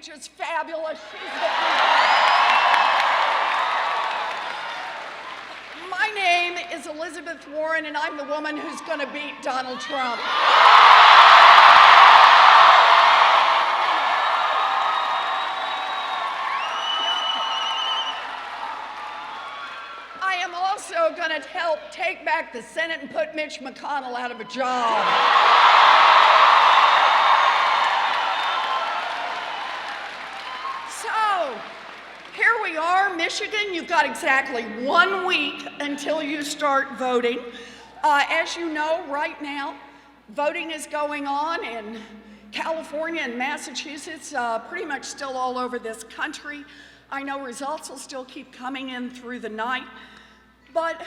just fabulous. My name is Elizabeth Warren, and I'm the woman who's going to beat Donald Trump. I am also going to help take back the Senate and put Mitch McConnell out of a job. So, here we are, Michigan. You've got exactly 1 week until you start voting. As you know, right now, voting is going on in California and Massachusetts, pretty much still all over this country. I know results will still keep coming in through the night, but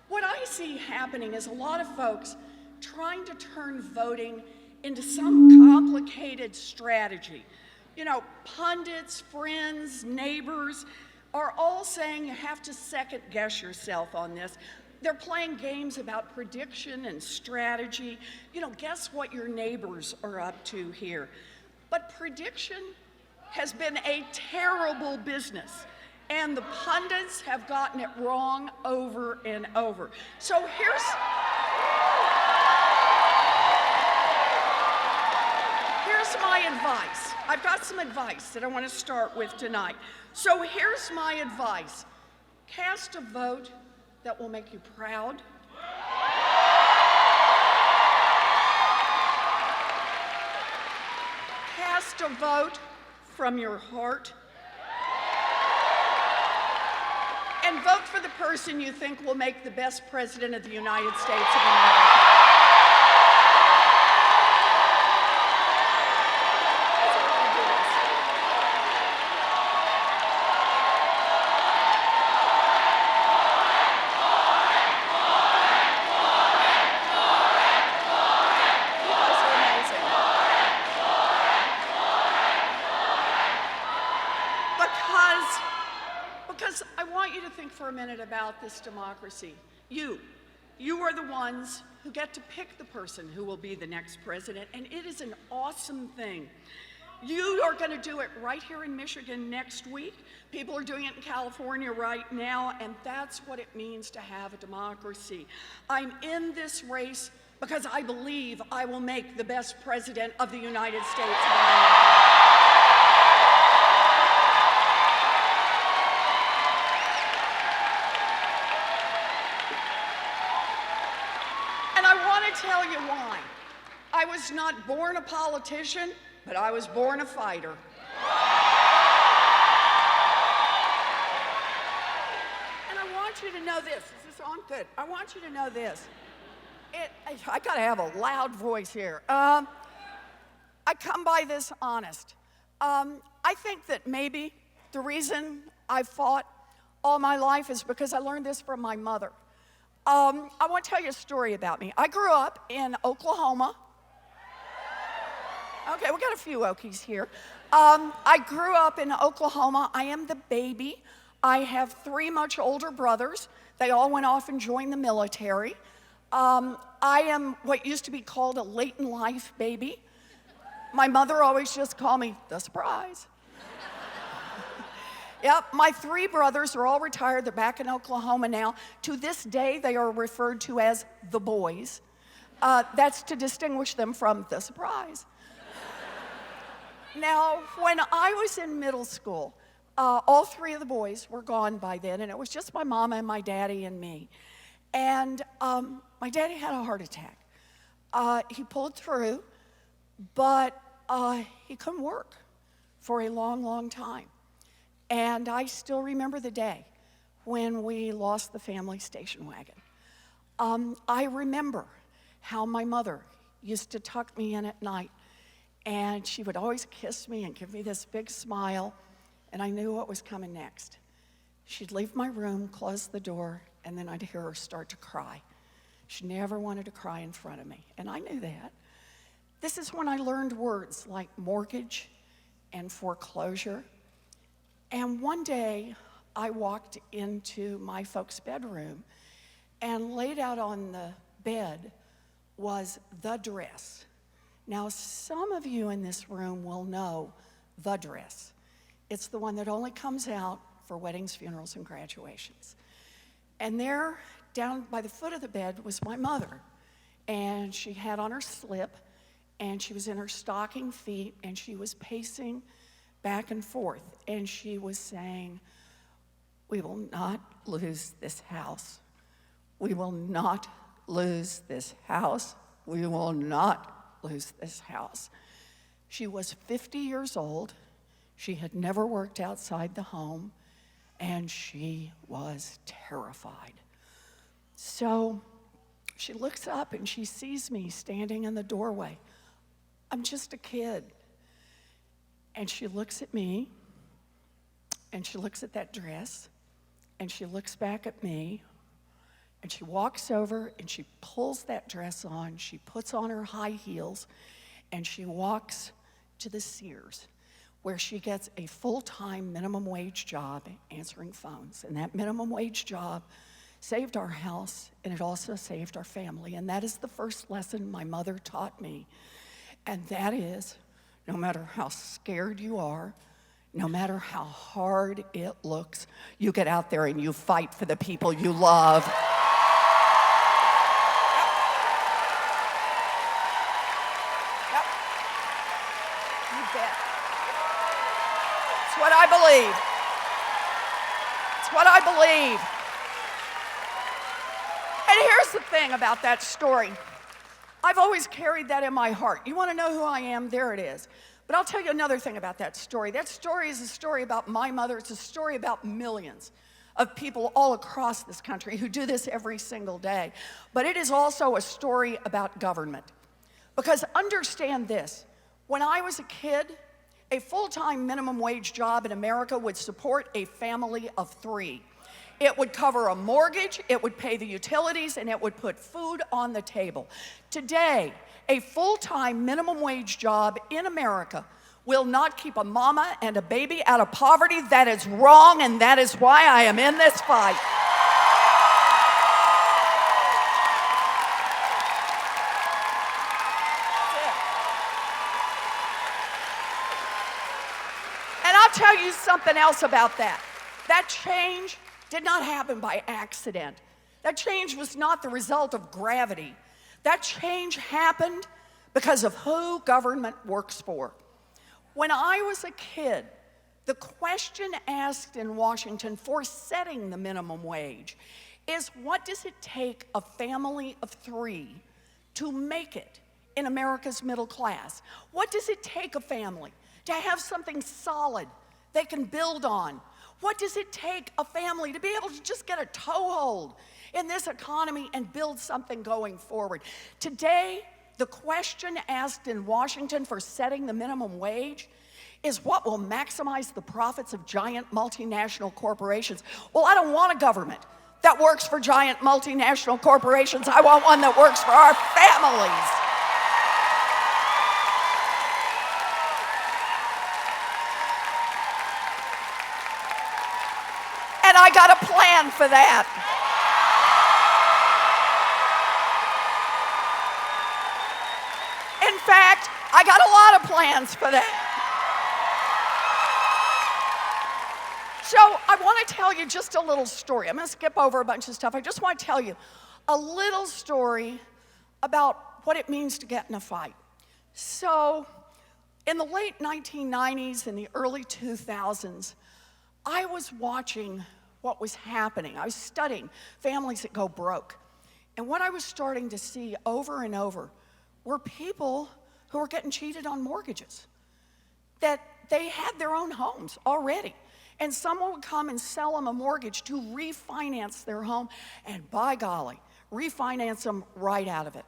what I see happening is a lot of folks trying to turn voting into some complicated strategy. You know, pundits, friends, neighbors are all saying you have to second guess yourself on this. They're playing games about prediction and strategy. You know, guess what your neighbors are up to here. But prediction has been a terrible business, and the pundits have gotten it wrong over and over. So here's my advice. I've got some advice that I want to start with tonight. So here's my advice. Cast a vote that will make you proud. Cast a vote from your heart. And vote for the person you think will make the best president of the United States of America. Because I want you to think for a minute about this democracy. You are the ones who get to pick the person who will be the next president, and it is an awesome thing. You are going to do it right here in Michigan next week. People are doing it in California right now, and that's what it means to have a democracy. I'm in this race because I believe I will make the best president of the United States of America. Tell you why. I was not born a politician, but I was born a fighter. And I want you to know this. Is this on? Good. I want you to know this. I gotta have a loud voice here. I come by this honest. I think that maybe the reason I've fought all my life is because I learned this from my mother. I want to tell you a story about me. I grew up in Oklahoma. Okay, we got a few Okies here. I grew up in Oklahoma. I am the baby. I have 3 much older brothers. They all went off and joined the military. I am what used to be called a late in life baby. My mother always just called me the surprise. Yep, my 3 brothers are all retired. They're back in Oklahoma now. To this day, they are referred to as the boys. That's to distinguish them from the surprise. Now, when I was in middle school, all 3 of the boys were gone by then, and it was just my mama and my daddy and me. And my daddy had a heart attack. He pulled through, but he couldn't work for a long, long time. And I still remember the day when we lost the family station wagon. I remember how my mother used to tuck me in at night, and she would always kiss me and give me this big smile, and I knew what was coming next. She'd leave my room, close the door, and then I'd hear her start to cry. She never wanted to cry in front of me, and I knew that. This is when I learned words like mortgage and foreclosure. And one day, I walked into my folks' bedroom, and laid out on the bed was the dress. Now, some of you in this room will know the dress. It's the one that only comes out for weddings, funerals, and graduations. And there, down by the foot of the bed, was my mother. And she had on her slip, and she was in her stocking feet, and she was pacing back and forth. And she was saying, "We will not lose this house. We will not lose this house. We will not lose this house." She was 50 years old. She had never worked outside the home, and she was terrified. So she looks up and she sees me standing in the doorway. I'm just a kid. And she looks at me, and she looks at that dress, and she looks back at me, and she walks over and she pulls that dress on, she puts on her high heels, and she walks to the Sears, where she gets a full-time minimum wage job answering phones. And that minimum wage job saved our house, and it also saved our family. And that is the first lesson my mother taught me. And that is, no matter how scared you are, no matter how hard it looks, you get out there and you fight for the people you love. It's what I believe. It's what I believe. And here's the thing about that story. I've always carried that in my heart. You want to know who I am? There it is. But I'll tell you another thing about that story. That story is a story about my mother. It's a story about millions of people all across this country who do this every single day. But it is also a story about government. Because understand this, when I was a kid, a full-time minimum wage job in America would support a family of 3. It would cover a mortgage, it would pay the utilities, and it would put food on the table. Today, a full-time minimum wage job in America will not keep a mama and a baby out of poverty. That is wrong, and that is why I am in this fight. And I'll tell you something else about that. That change did not happen by accident. That change was not the result of gravity. That change happened because of who government works for. When I was a kid, the question asked in Washington for setting the minimum wage is, what does it take a family of 3 to make it in America's middle class? What does it take a family to have something solid they can build on? What does it take a family to be able to just get a toehold in this economy and build something going forward? Today, the question asked in Washington for setting the minimum wage is, what will maximize the profits of giant multinational corporations? Well, I don't want a government that works for giant multinational corporations. I want one that works for our families. And I got a plan for that. In fact, I got a lot of plans for that. So I want to tell you just a little story. I'm going to skip over a bunch of stuff. I just want to tell you a little story about what it means to get in a fight. So in the late 1990s and the early 2000s, I was watching what was happening. I was studying families that go broke. And what I was starting to see over and over were people who were getting cheated on mortgages, that they had their own homes already. And someone would come and sell them a mortgage to refinance their home, and by golly, refinance them right out of it.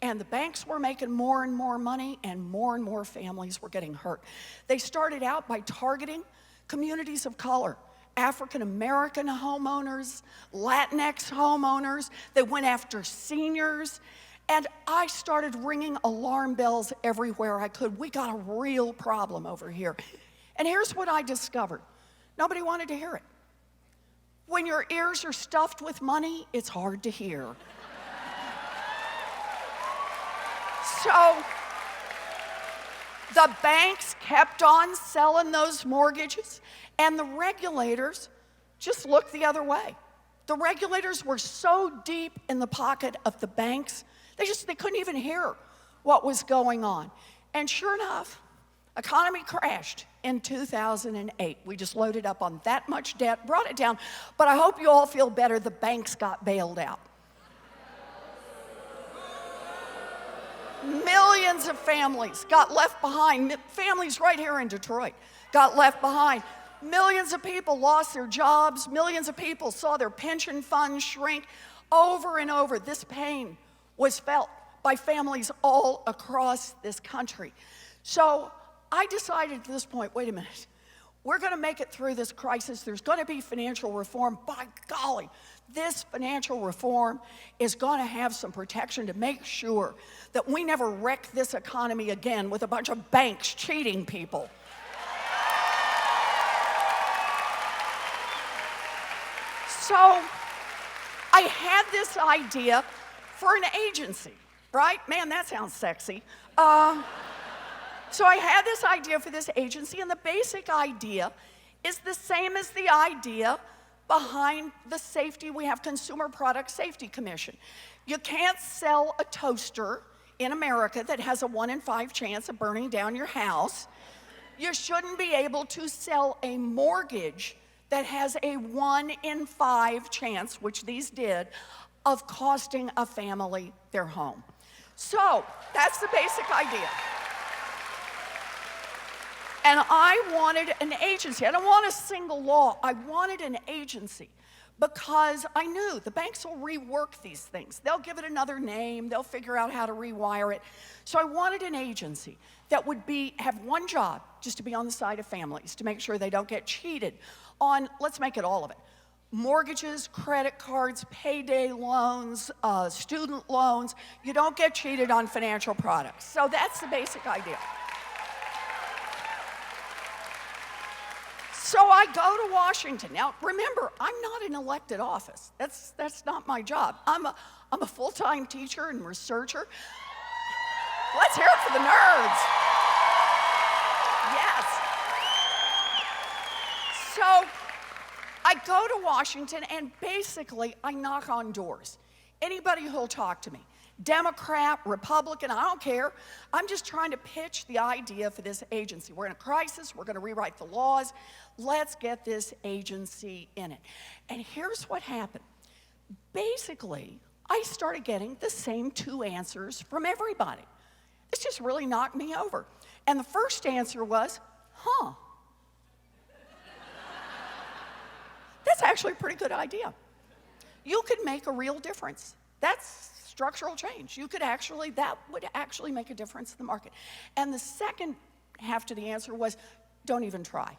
And the banks were making more and more money, and more families were getting hurt. They started out by targeting communities of color, African American homeowners, Latinx homeowners. They went after seniors. And I started ringing alarm bells everywhere I could. We got a real problem over here. And here's what I discovered. Nobody wanted to hear it. When your ears are stuffed with money, it's hard to hear. The banks kept on selling those mortgages, and the regulators just looked the other way. The regulators were so deep in the pocket of the banks, they couldn't even hear what was going on. And sure enough, economy crashed in 2008. We just loaded up on that much debt, brought it down, but I hope you all feel better. The banks got bailed out. Millions of families got left behind. Families right here in Detroit got left behind. Millions of people lost their jobs. Millions of people saw their pension funds shrink. Over and over, this pain was felt by families all across this country. So I decided at this point, wait a minute, we're going to make it through this crisis. There's going to be financial reform. By golly, this financial reform is going to have some protection to make sure that we never wreck this economy again with a bunch of banks cheating people. So I had this idea for an agency, right? Man, that sounds sexy. So I had this idea for this agency, and the basic idea is the same as the idea behind the safety. We have Consumer Product Safety Commission. You can't sell a toaster in America that has a 1 in 5 chance of burning down your house. You shouldn't be able to sell a mortgage that has a 1 in 5 chance, which these did, of costing a family their home. So that's the basic idea. And I wanted an agency. I don't want a single law. I wanted an agency because I knew the banks will rework these things. They'll give it another name. They'll figure out how to rewire it. So I wanted an agency that would have one job, just to be on the side of families, to make sure they don't get cheated on, let's make it all of it, mortgages, credit cards, payday loans, student loans. You don't get cheated on financial products. So that's the basic idea. So I go to Washington. Now, remember, I'm not in elected office. That's not my job. I'm a full-time teacher and researcher. Let's hear it for the nerds. Yes. So I go to Washington, and basically, I knock on doors. Anybody who'll talk to me. Democrat, Republican, I don't care. I'm just trying to pitch the idea for this agency. We're in a crisis. We're going to rewrite the laws. Let's get this agency in it. And here's what happened. Basically, I started getting the same 2 answers from everybody. This just really knocked me over. And the first answer was, that's actually a pretty good idea. You could make a real difference. That's structural change. That would actually make a difference in the market. And the second half to the answer was, don't even try.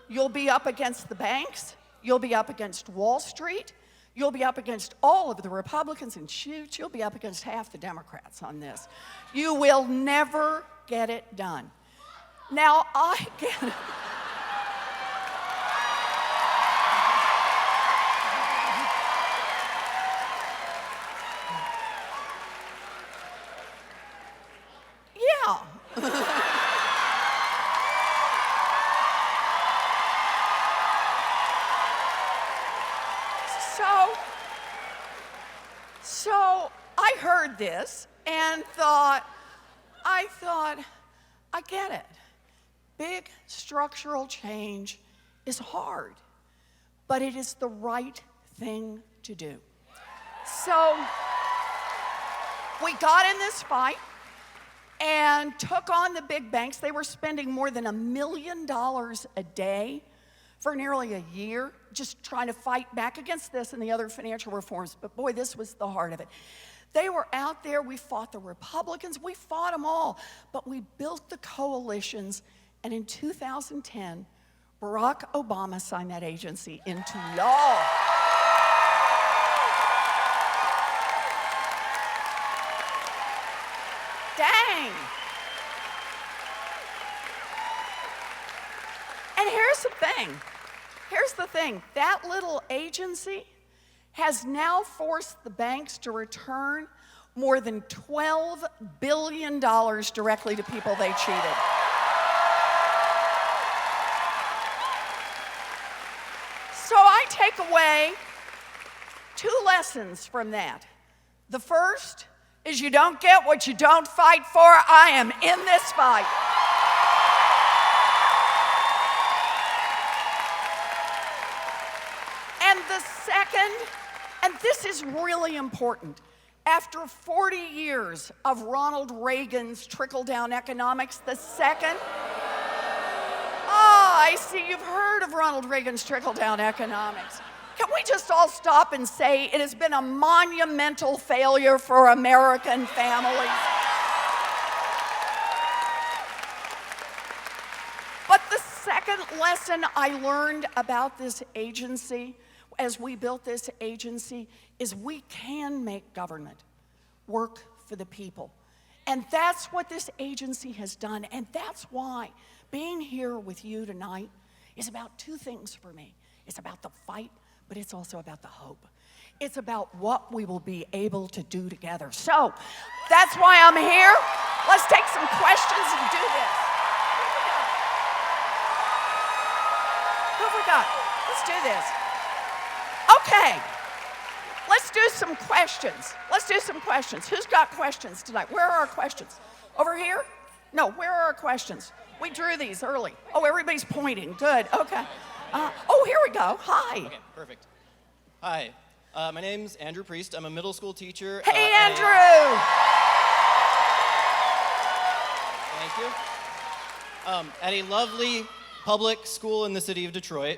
You'll be up against the banks. You'll be up against Wall Street. You'll be up against all of the Republicans, and shoot, you'll be up against half the Democrats on this. You will never get it done. Now, I get it. So I heard this and I thought, I get it. Big structural change is hard, but it is the right thing to do. So we got in this fight and took on the big banks. They were spending more than $1 million a day for nearly a year, just trying to fight back against this and the other financial reforms. But boy, this was the heart of it. They were out there. We fought the Republicans. We fought them all. But we built the coalitions. And in 2010, Barack Obama signed that agency into law. Dang. And here's the thing. That little agency has now forced the banks to return more than $12 billion directly to people they cheated. So I take away 2 lessons from that. The first is you don't get what you don't fight for. I am in this fight. And the second, and this is really important, after 40 years of Ronald Reagan's Trickle-Down Economics, the second, I see you've heard of Ronald Reagan's Trickle-Down Economics. Can we just all stop and say it has been a monumental failure for American families? But the second lesson I learned about this agency, as we built this agency, is we can make government work for the people. And that's what this agency has done. And that's why being here with you tonight is about 2 things for me. It's about the fight, but it's also about the hope. It's about what we will be able to do together. So that's why I'm here. Let's take some questions and do this. Who have we got? Let's do this. Okay. Let's do some questions. Let's do some questions. Who's got questions tonight? Where are our questions? Over here? No, where are our questions? We drew these early. Oh, everybody's pointing. Good. Okay. Here we go. Hi. Okay, perfect. Hi. My name's Andrew Priest. I'm a middle school teacher. Hey, Andrew. Thank you. At a lovely public school in the city of Detroit.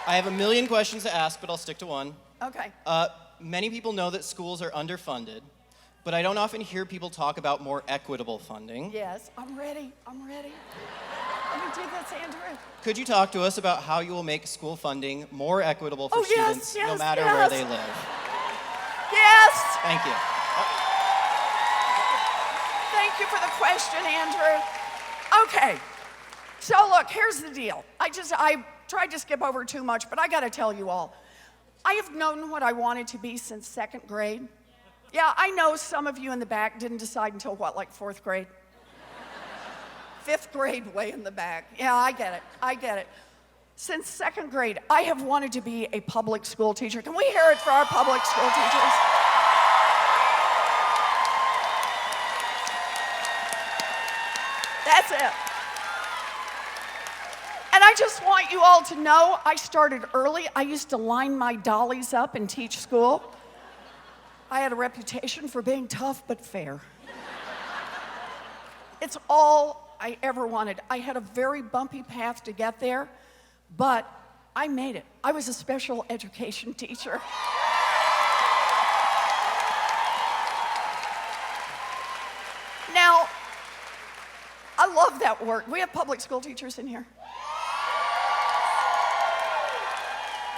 I have a million questions to ask, but I'll stick to one. Okay. Many people know that schools are underfunded, but I don't often hear people talk about more equitable funding. Yes, I'm ready. I'm ready. Let me do this, Andrew. Could you talk to us about how you will make school funding more equitable for students, no matter where they live? Yes. Thank you. Thank you for the question, Andrew. Okay. So look, here's the deal. I tried to skip over too much, but I got to tell you all. I have known what I wanted to be since 2nd grade. Yeah, I know some of you in the back didn't decide until what, like 4th grade? 5th grade way in the back. Yeah, I get it. I get it. Since 2nd grade, I have wanted to be a public school teacher. Can we hear it for our public school teachers? That's it. And I just want you all to know, I started early. I used to line my dollies up and teach school. I had a reputation for being tough but fair. It's all I ever wanted. I had a very bumpy path to get there, but I made it. I was a special education teacher. Now, I love that work. We have public school teachers in here.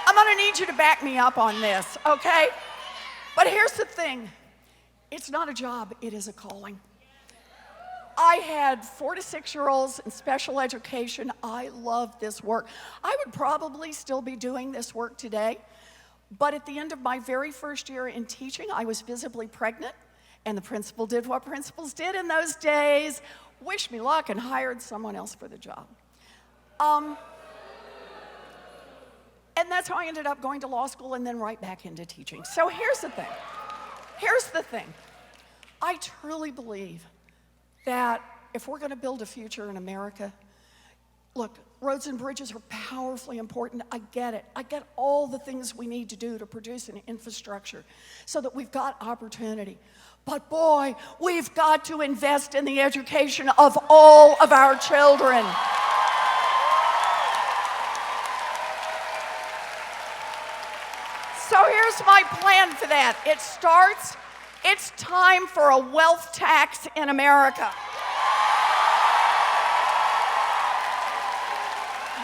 I'm gonna need you to back me up on this, okay? But here's the thing. It's not a job, it is a calling. I had 4 to 6-year-olds in special education. I loved this work. I would probably still be doing this work today, but at the end of my very first year in teaching, I was visibly pregnant, and the principal did what principals did in those days, wished me luck and hired someone else for the job. And that's how I ended up going to law school and then right back into teaching. So here's the thing. Here's the thing. I truly believe that if we're going to build a future in America, look, roads and bridges are powerfully important. I get it. I get all the things we need to do to produce an infrastructure so that we've got opportunity. But boy, we've got to invest in the education of all of our children. So here's my plan for that. It's time for a wealth tax in America.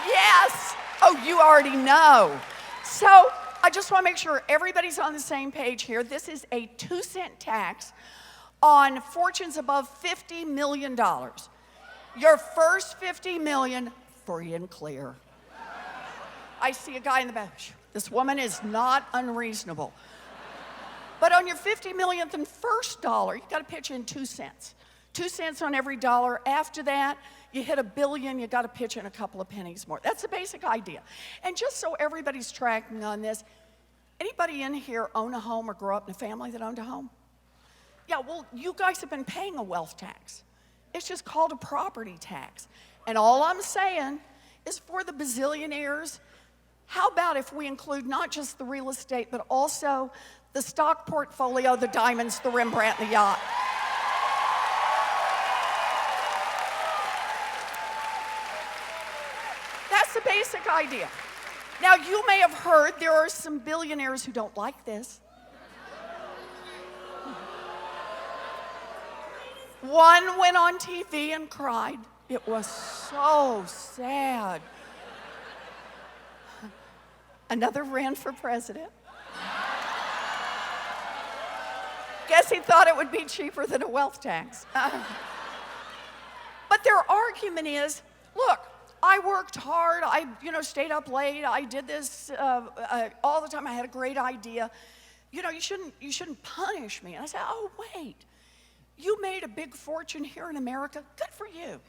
Yes. Oh, you already know. So I just want to make sure everybody's on the same page here. This is a 2-cent tax on fortunes above $50 million. Your first $50 million, free and clear. I see a guy in the back. This woman is not unreasonable. But on your 50 millionth and first dollar, you got to pitch in 2 cents. 2 cents on every dollar. After that, you hit $1 billion, you got to pitch in a couple of pennies more. That's the basic idea. And just so everybody's tracking on this, anybody in here own a home or grow up in a family that owned a home? Yeah, well, you guys have been paying a wealth tax. It's just called a property tax. And all I'm saying is for the bazillionaires, how about if we include not just the real estate, but also the stock portfolio, the diamonds, the Rembrandt, and the yacht? That's the basic idea. Now, you may have heard there are some billionaires who don't like this. One went on TV and cried. It was so sad. Another ran for president. Guess he thought it would be cheaper than a wealth tax. But their argument is, look, I worked hard, I stayed up late, I did this all the time, I had a great idea. You shouldn't punish me. And I said, oh, wait. You made a big fortune here in America. Good for you.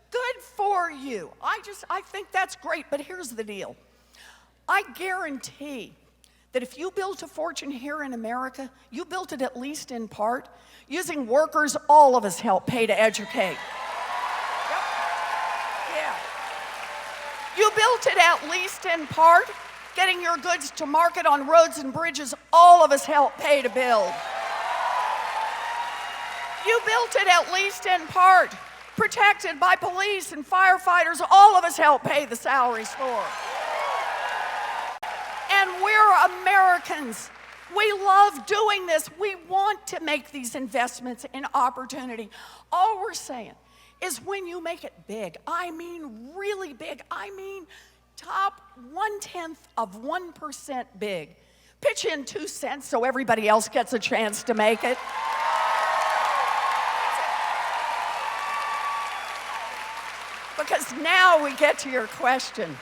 Good for you. I think that's great, but here's the deal. I guarantee that if you built a fortune here in America, you built it at least in part using workers all of us help pay to educate. Yep. Yeah. You built it at least in part getting your goods to market on roads and bridges all of us help pay to build. You built it at least in part protected by police and firefighters all of us help pay the salaries for. And we're Americans. We love doing this. We want to make these investments in opportunity. All we're saying is when you make it big, I mean really big, I mean top 0.1% big. Pitch in 2 cents so everybody else gets a chance to make it. Because now we get to your question.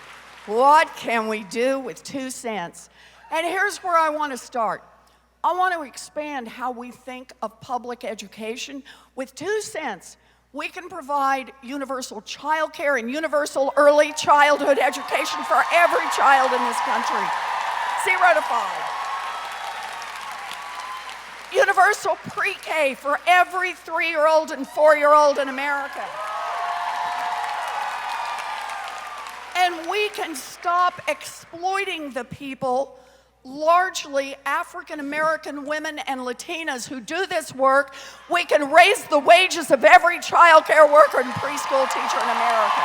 What can we do with 2 cents? And here's where I want to start. I want to expand how we think of public education. With 2 cents, we can provide universal child care and universal early childhood education for every child in this country, 0 to 5. Universal pre-K for every 3-year-old and 4-year-old in America. And we can stop exploiting the people, largely African American women and Latinas who do this work. We can raise the wages of every child care worker and preschool teacher in America.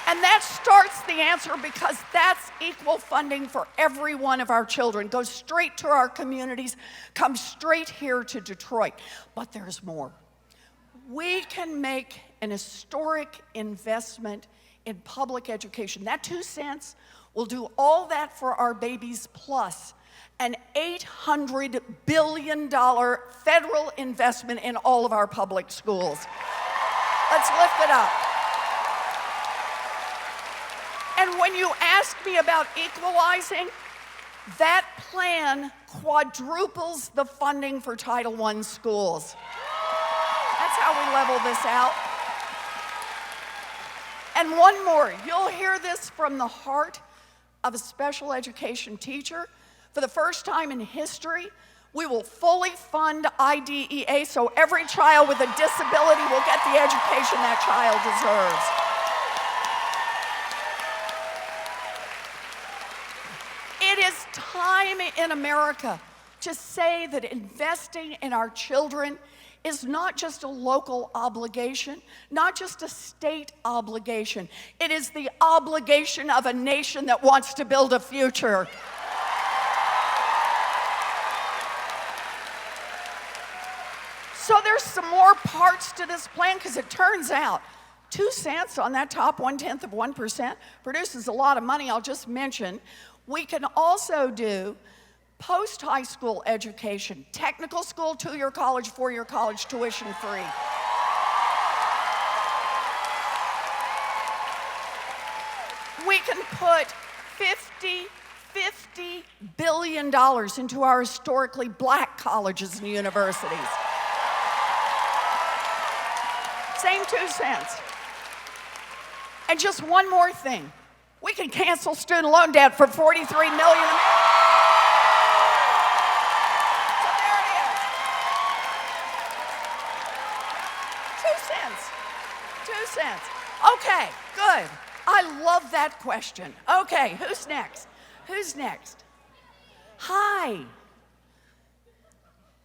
And that starts the answer because that's equal funding for every one of our children. Goes straight to our communities, comes straight here to Detroit. But there's more. We can make an historic investment in public education. That 2 cents will do all that for our babies, plus an $800 billion federal investment in all of our public schools. Let's lift it up. And when you ask me about equalizing, that plan quadruples the funding for Title I schools. That's how we level this out. And one more, you'll hear this from the heart of a special education teacher. For the first time in history, we will fully fund IDEA so every child with a disability will get the education that child deserves. It is time in America to say that investing in our children is not just a local obligation, not just a state obligation. It is the obligation of a nation that wants to build a future. So there's some more parts to this plan because it turns out 2 cents on that top 0.1% produces a lot of money. I'll just mention, we can also do post-high school education, technical school, 2-year college, 4-year college, tuition free. We can put $50 billion into our historically black colleges and universities. Same 2 cents. And just one more thing. We can cancel student loan debt for $43 million. So there it is. 2 cents. 2 cents. Okay, good. I love that question. Okay, who's next? Who's next? Hi.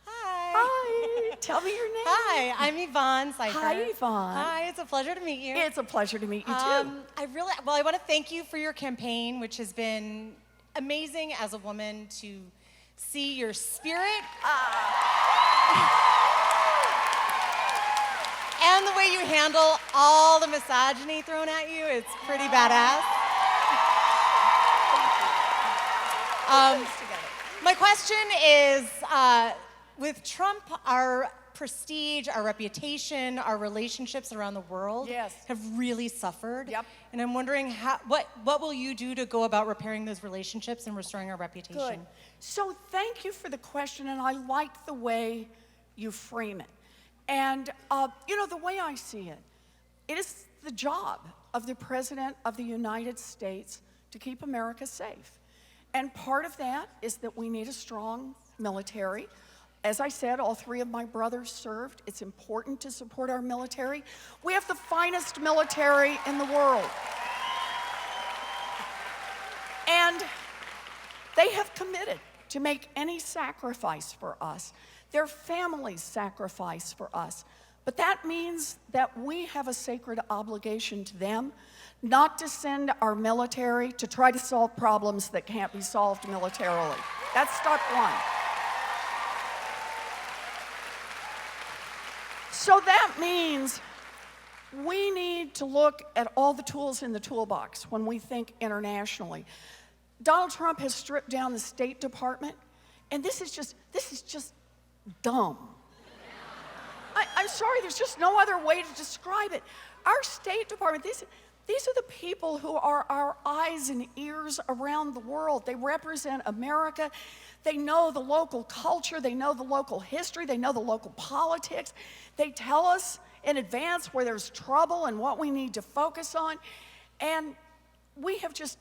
Hi. Tell me your name. Hi, I'm Yvonne Seifert. Hi, Yvonne. Hi, it's a pleasure to meet you. It's a pleasure to meet you too. I want to thank you for your campaign, which has been amazing as a woman to see your spirit and the way you handle all the misogyny thrown at you. It's pretty badass. My question is, with Trump, our prestige, our reputation, our relationships around the world have really suffered. Yep. And I'm wondering what will you do to go about repairing those relationships and restoring our reputation? Good. So thank you for the question, and I like the way you frame it. And the way I see it, it is the job of the President of the United States to keep America safe. And part of that is that we need a strong military. As I said, all 3 of my brothers served. It's important to support our military. We have the finest military in the world. And they have committed to make any sacrifice for us. Their families sacrifice for us. But that means that we have a sacred obligation to them not to send our military to try to solve problems that can't be solved militarily. That's step 1. So that means we need to look at all the tools in the toolbox when we think internationally. Donald Trump has stripped down the State Department, and this is just dumb. I'm sorry, there's just no other way to describe it. Our State Department, these are the people who are our eyes and ears around the world. They represent America. They know the local culture. They know the local history. They know the local politics. They tell us in advance where there's trouble and what we need to focus on. And we have just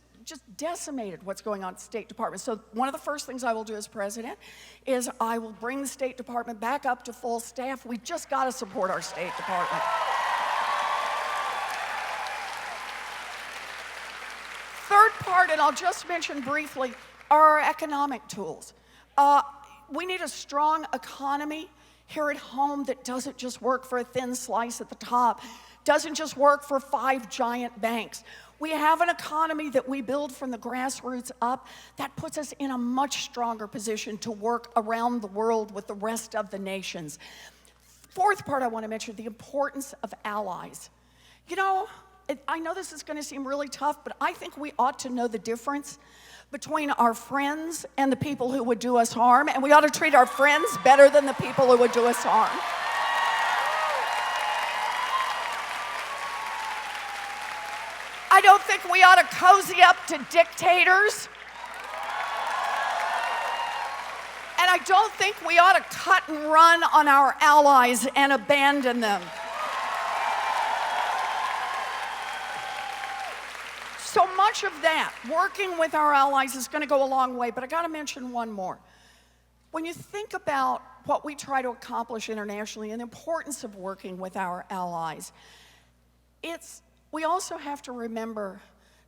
decimated what's going on at the State Department. So one of the first things I will do as president is I will bring the State Department back up to full staff. We just got to support our State Department. Third part, and I'll just mention briefly, are our economic tools. We need a strong economy here at home that doesn't just work for a thin slice at the top, doesn't just work for 5 giant banks. We have an economy that we build from the grassroots up that puts us in a much stronger position to work around the world with the rest of the nations. Fourth part I want to mention, the importance of allies. I know this is going to seem really tough, but I think we ought to know the difference between our friends and the people who would do us harm, and we ought to treat our friends better than the people who would do us harm. I don't think we ought to cozy up to dictators. And I don't think we ought to cut and run on our allies and abandon them. So much of that, working with our allies, is going to go a long way, but I got to mention one more. When you think about what we try to accomplish internationally and the importance of working with our allies, we also have to remember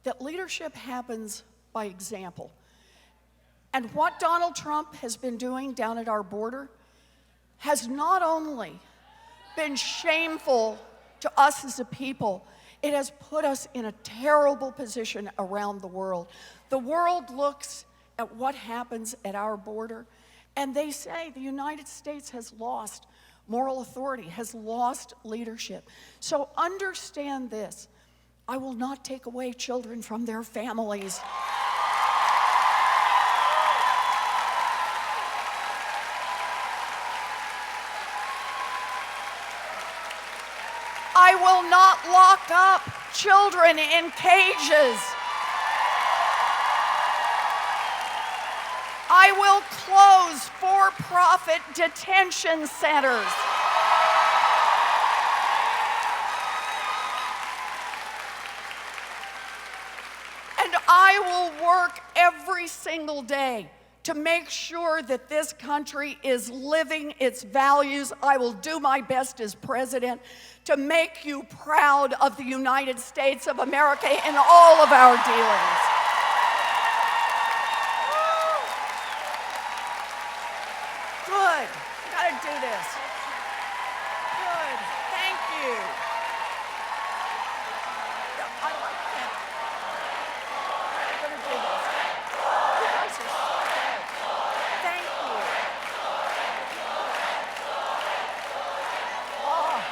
that leadership happens by example. And what Donald Trump has been doing down at our border has not only been shameful to us as a people, it has put us in a terrible position around the world. The world looks at what happens at our border, and they say the United States has lost moral authority, has lost leadership. So understand this. I will not take away children from their families. I will not lock up children in cages. I will close for-profit detention centers. And I will work every single day to make sure that this country is living its values. I will do my best as president to make you proud of the United States of America in all of our dealings. Good. We gotta do this. Good. Thank you. Yeah, I like that. We're gonna do this. You guys are so good. Thank you. Oh.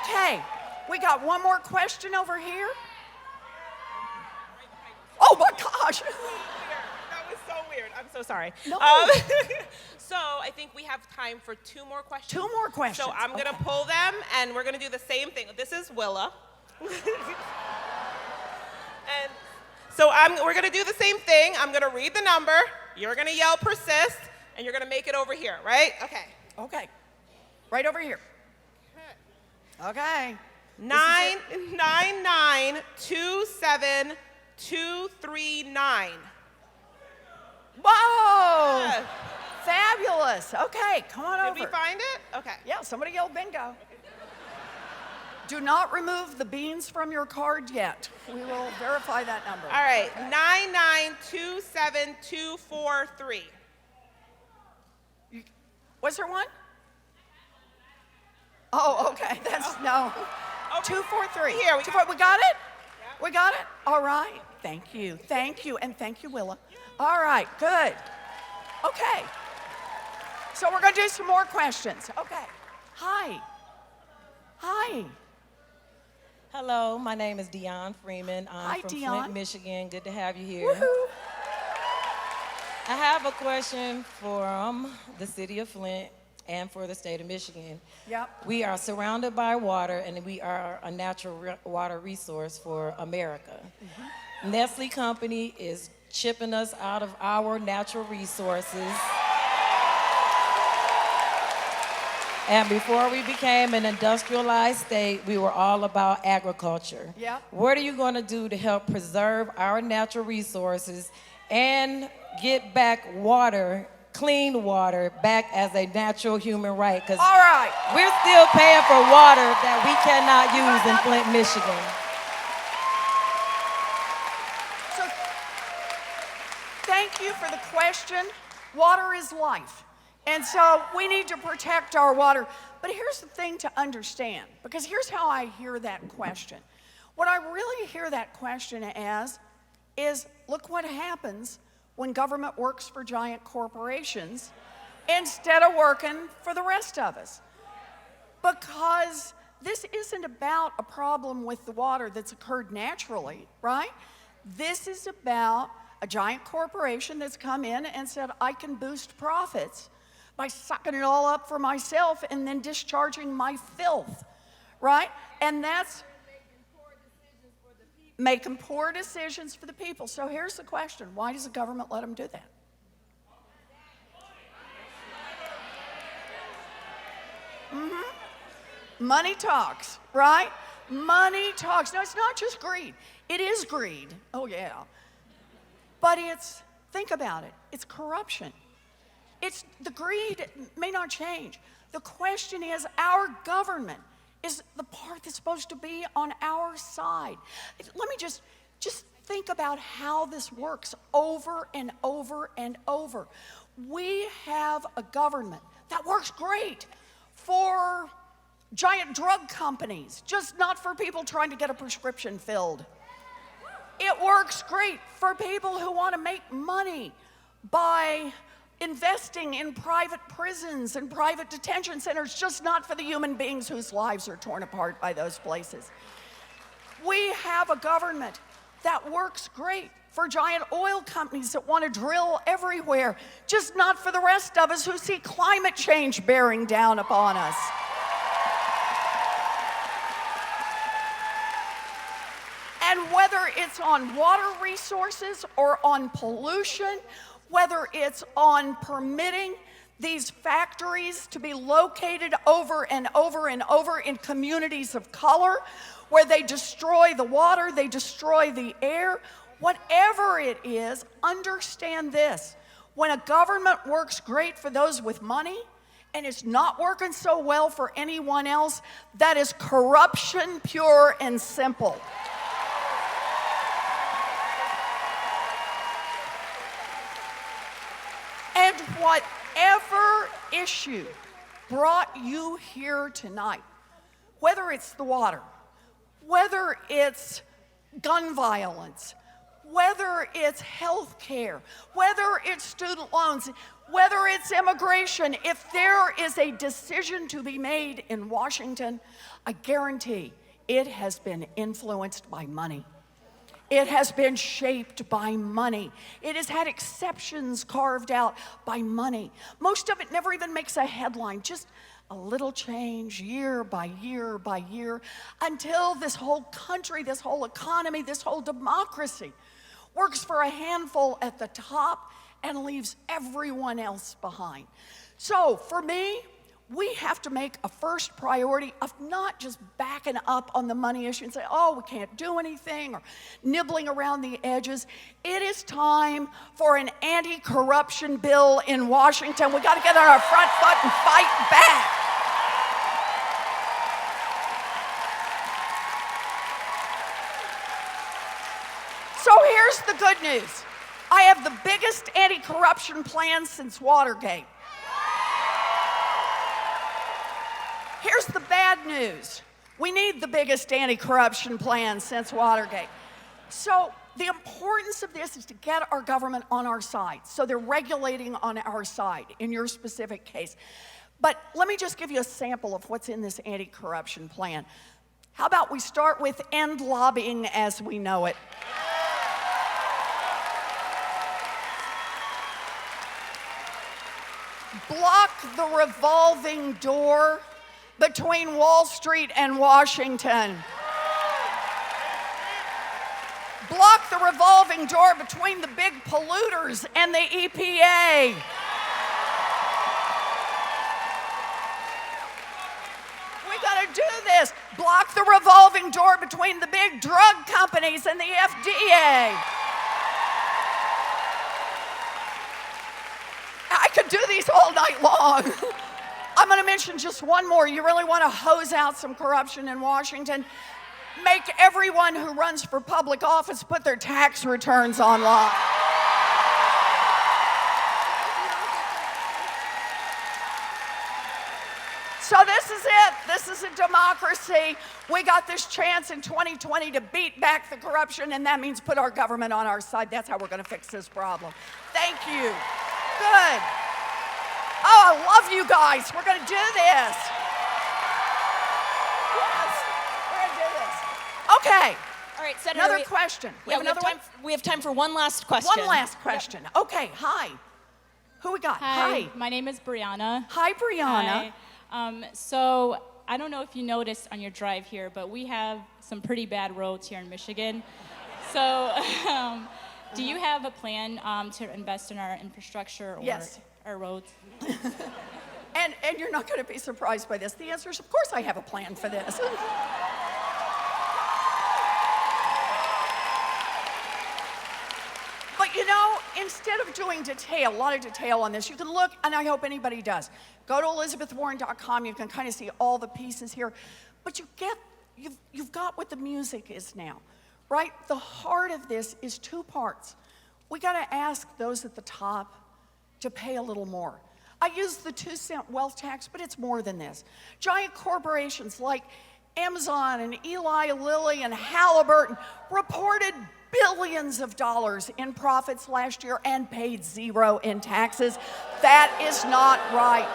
Okay, we got one more question over here. Oh my gosh. That was so weird. I'm so sorry. No. So I think we have time for 2 more questions. 2 more questions. So I'm gonna pull them, and we're gonna do the same thing. This is Willa. And so we're gonna do the same thing. I'm gonna read the number. You're gonna yell persist, and you're gonna make it over here, right? Okay. Okay. Right over here. Okay. 99927 Whoa! Yeah. Fabulous. Okay, come on over. Did we find it? Okay. Yeah, somebody yelled bingo. Do not remove the beans from your card yet. We will verify that number. All right, 9927243. Was there one? Oh, okay. That's no. 243. Here, we We got it? We got it? All right. Thank you. Thank you. And thank you, Willa. All right, good. Okay. So we're going to do some more questions. Okay. Hi. Hi. Hello, my name is Dion Freeman. I'm Hi, from Dion. Flint, Michigan. Good to have you here. Woohoo. I have a question for the city of Flint and for the state of Michigan. Yep. We are surrounded by water, and we are a natural water resource for America. Mm-hmm. Nestle Company is chipping us out of our natural resources. And before we became an industrialized state, we were all about agriculture. Yep. What are you going to do to help preserve our natural resources and get back water, clean water, back as a natural human right? Because All right. we're still paying for water that we cannot use in Flint, Michigan. So, thank you for the question. Water is life. And so we need to protect our water. But here's the thing to understand, because here's how I hear that question. What I really hear that question as is, look what happens when government works for giant corporations instead of working for the rest of us. Because this isn't about a problem with the water that's occurred naturally, right? This is about a giant corporation that's come in and said, I can boost profits by sucking it all up for myself and then discharging my filth, right? And that's making poor decisions for the people. So here's the question, why does the government let them do that? Money talks, right? Money talks. No, it's not just greed. It is greed. Oh, yeah. But it's, think about it, it's corruption. It's the greed may not change. The question is, our government is the part that's supposed to be on our side. Let me just think about how this works over and over and over. We have a government that works great for giant drug companies, just not for people trying to get a prescription filled. It works great for people who want to make money by investing in private prisons and private detention centers, just not for the human beings whose lives are torn apart by those places. We have a government that works great for giant oil companies that want to drill everywhere, just not for the rest of us who see climate change bearing down upon us. And whether it's on water resources or on pollution whether it's on permitting these factories to be located over and over and over in communities of color, where they destroy the water, they destroy the air. Whatever it is, understand this. When a government works great for those with money and it's not working so well for anyone else, that is corruption, pure and simple. And whatever issue brought you here tonight, whether it's the water, whether it's gun violence, whether it's health care, whether it's student loans, whether it's immigration, if there is a decision to be made in Washington, I guarantee it has been influenced by money. It has been shaped by money. It has had exceptions carved out by money. Most of it never even makes a headline, just a little change year by year by year, until this whole country, this whole economy, this whole democracy works for a handful at the top and leaves everyone else behind. So for me, we have to make a first priority of not just backing up on the money issue and say, oh, we can't do anything, or nibbling around the edges. It is time for an anti-corruption bill in Washington. We got to get on our front foot and fight back. So here's the good news. I have the biggest anti-corruption plan since Watergate. Here's the bad news. We need the biggest anti-corruption plan since Watergate. So the importance of this is to get our government on our side. So they're regulating on our side in your specific case. But let me just give you a sample of what's in this anti-corruption plan. How about we start with end lobbying as we know it? Block the revolving door between Wall Street and Washington. Block the revolving door between the big polluters and the EPA. We gotta do this. Block the revolving door between the big drug companies and the FDA. I could do these all night long. I'm going to mention just one more. You really want to hose out some corruption in Washington? Make everyone who runs for public office put their tax returns online. So this is it. This is a democracy. We got this chance in 2020 to beat back the corruption, and that means put our government on our side. That's how we're going to fix this problem. Thank you. Good. Oh, I love you guys. We're going to do this. Yes, we're going to do this. Okay. All right, Senator. Another question. We have another one? We have time for one last question. One last question. Yep. Okay, hi. Who we got? Hi. My name is Brianna. Hi, Brianna. Hi. So I don't know if you noticed on your drive here, but we have some pretty bad roads here in Michigan. So do you have a plan to invest in our infrastructure or our roads? And you're not going to be surprised by this. The answer is, of course I have a plan for this. But you know, instead of doing a lot of detail on this, you can look, and I hope anybody does. Go to elizabethwarren.com, you can kind of see all the pieces here. But you've got what the music is now, right? The heart of this is two parts. We got to ask those at the top to pay a little more. I use the 2-cent wealth tax, but it's more than this. Giant corporations like Amazon and Eli Lilly and Halliburton reported billions of dollars in profits last year and paid zero in taxes. That is not right.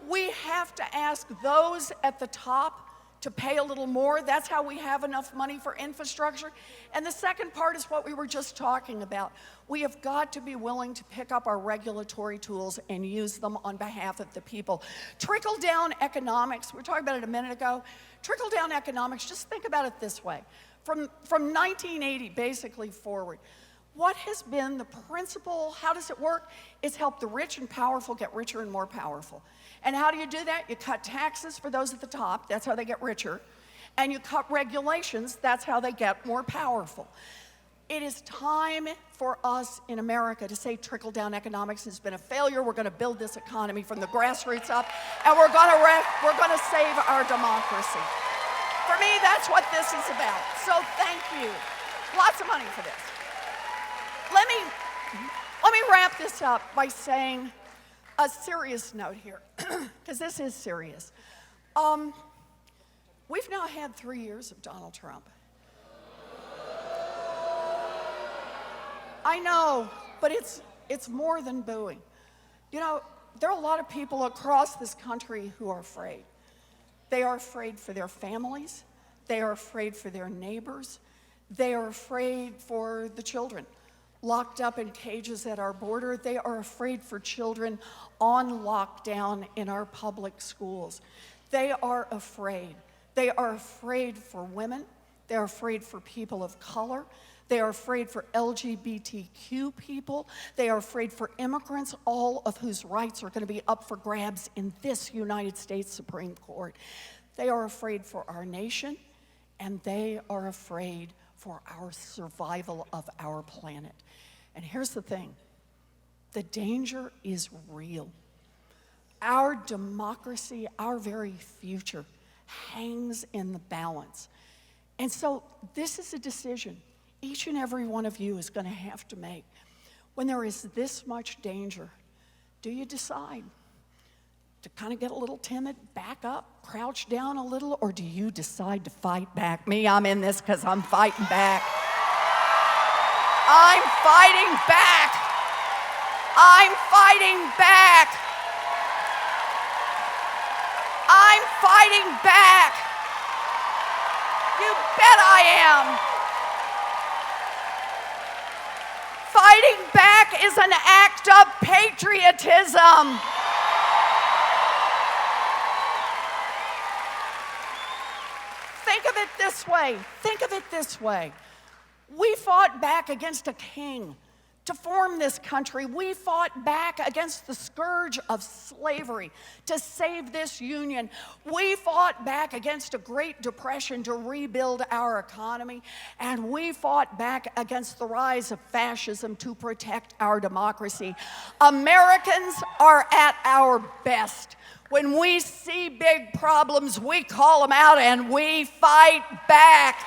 We have to ask those at the top to pay a little more. That's how we have enough money for infrastructure. And the second part is what we were just talking about. We have got to be willing to pick up our regulatory tools and use them on behalf of the people. Trickle-down economics, we were talking about it a minute ago. Trickle-down economics, just think about it this way. From 1980 basically forward, what has been the principle? How does it work? It's help the rich and powerful get richer and more powerful. And how do you do that? You cut taxes for those at the top. That's how they get richer. And you cut regulations. That's how they get more powerful. It is time for us in America to say trickle-down economics has been a failure. We're going to build this economy from the grassroots up, and we're going to save our democracy. For me, that's what this is about. So thank you. Lots of money for this. Let me wrap this up by saying a serious note here, because this is serious. We've now had 3 years of Donald Trump. I know, but it's more than booing. You know, there are a lot of people across this country who are afraid. They are afraid for their families. They are afraid for their neighbors. They are afraid for the children locked up in cages at our border. They are afraid for children on lockdown in our public schools. They are afraid. They are afraid for women. They are afraid for people of color. They are afraid for LGBTQ people. They are afraid for immigrants, all of whose rights are going to be up for grabs in this United States Supreme Court. They are afraid for our nation, and they are afraid for our survival of our planet. And here's the thing, the danger is real. Our democracy, our very future, hangs in the balance. And so this is a decision each and every one of you is going to have to make. When there is this much danger, do you decide to kind of get a little timid, back up, crouch down a little, or do you decide to fight back? Me, I'm in this because I'm fighting back. I'm fighting back. I'm fighting back. I'm fighting back. You bet I am. Fighting back is an act of patriotism. Think of it this way. Think of it this way. We fought back against a king to form this country. We fought back against the scourge of slavery to save this union. We fought back against a Great Depression to rebuild our economy. And we fought back against the rise of fascism to protect our democracy. Americans are at our best. When we see big problems, we call them out and we fight back.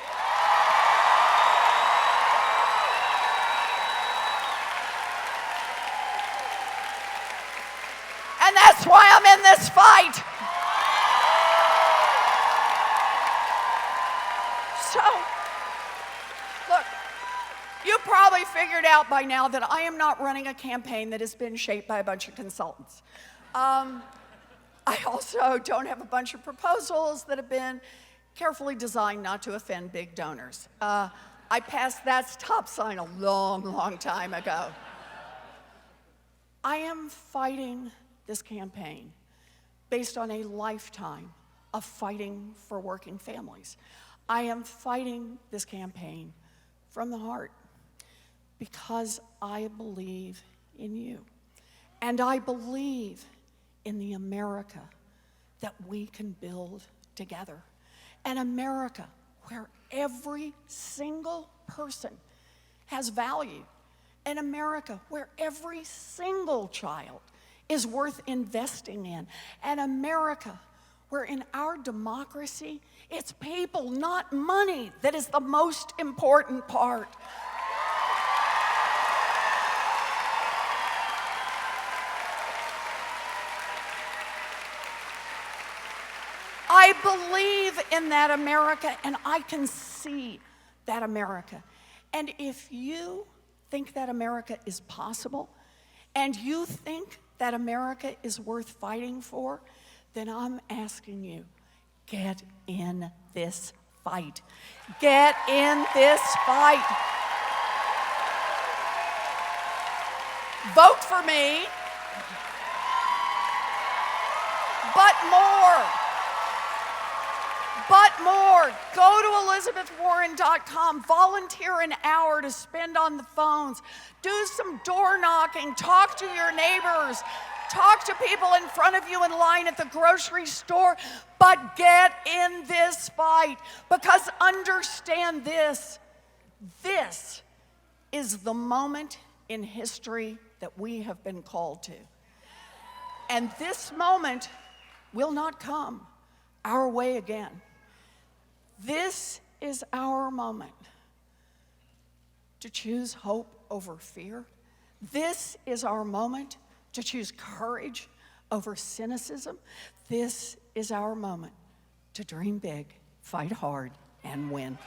And that's why I'm in this fight. So, look, you probably figured out by now that I am not running a campaign that has been shaped by a bunch of consultants. I also don't have a bunch of proposals that have been carefully designed not to offend big donors. I passed that stop sign a long, long time ago. I am fighting this campaign based on a lifetime of fighting for working families. I am fighting this campaign from the heart because I believe in you. And I believe in the America that we can build together. An America where every single person has value. An America where every single child is worth investing in. An America where in our democracy, it's people, not money, that is the most important part. I believe in that America, and I can see that America. And if you think that America is possible, and you think that America is worth fighting for, then I'm asking you, get in this fight. Get in this fight. Vote for me, but more. but more. Go to ElizabethWarren.com, volunteer an hour to spend on the phones, do some door knocking, talk to your neighbors, talk to people in front of you in line at the grocery store, but get in this fight, because understand this is the moment in history that we have been called to. And this moment will not come our way again. This is our moment to choose hope over fear. This is our moment to choose courage over cynicism. This is our moment to dream big, fight hard, and win.